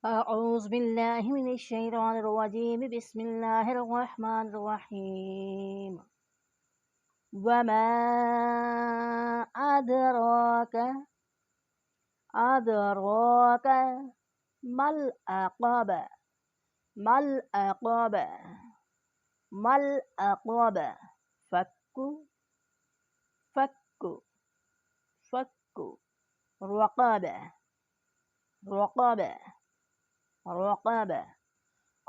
أعوذ بالله من الشيطان الرجيم بسم الله الرحمن الرحيم وما أدراك أدراك ما العقبة ما العقبة ما العقبة فك فك فك رقبة رقبة رقبة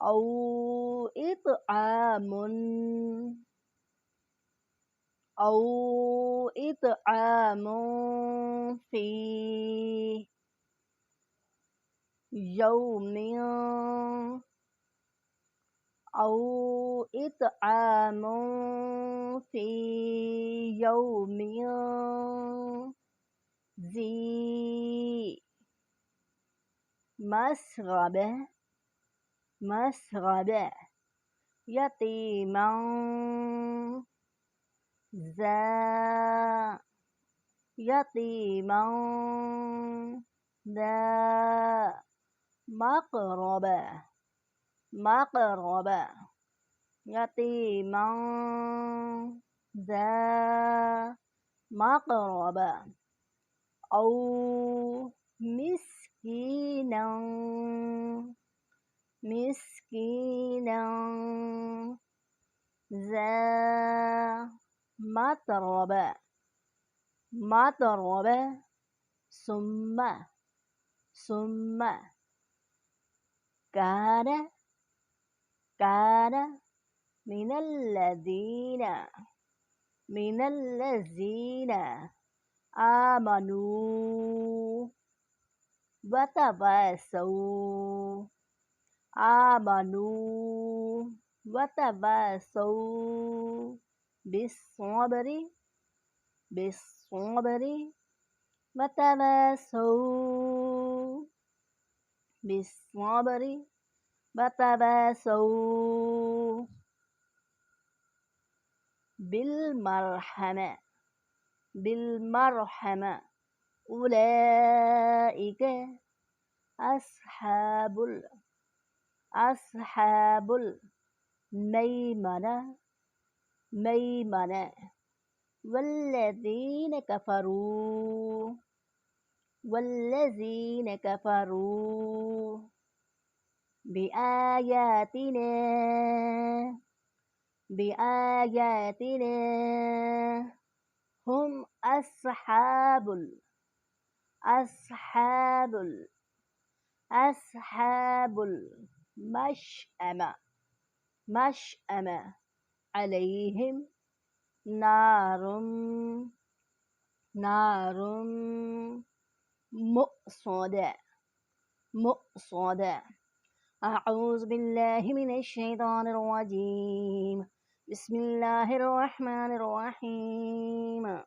أو إطعام أو إطعام في يوم أو إطعام في يوم ذي مسغبة مسغبة يتيما ذا يتيما ذا مقربة مقربة يتيما ذا مقربة أو مسكينا مسكينا ذا متربة متربة ثم كان كان من الذين آمنوا وتواصوا آمنوا وتواصوا بالصبر بالصبر وتواصوا بالصبر وتواصوا بالمرحمة بالمرحمة أولئك أصحاب الميمنة ميمنة والذين كفروا بآياتنا هم أصحاب المشأمة عليهم نار مؤصدة أعوذ بالله من الشيطان الرجيم بسم الله الرحمن الرحيم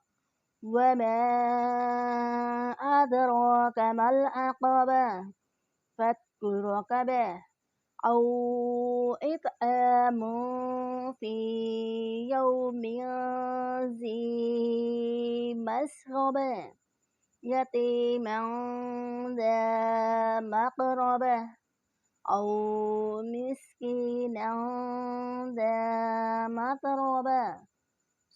وما أدراك ما العقبة فك رقبة أو إطعام في يوم ذي مسغبة يتيما ذا مقربة أو مسكينا ذا متربة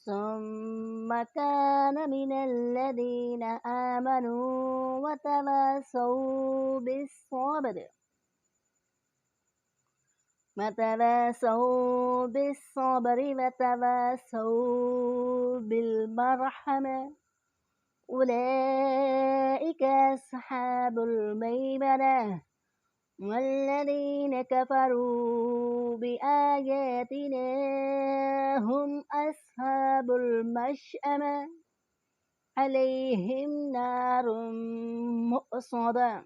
ثم كان من الذين آمنوا وتواصوا بالصبر وتواصوا بالمرحمة أولئك أصحاب الميمنة والذين كفروا بآياتنا هم أصحاب المشأمة عليهم نار مؤصدة।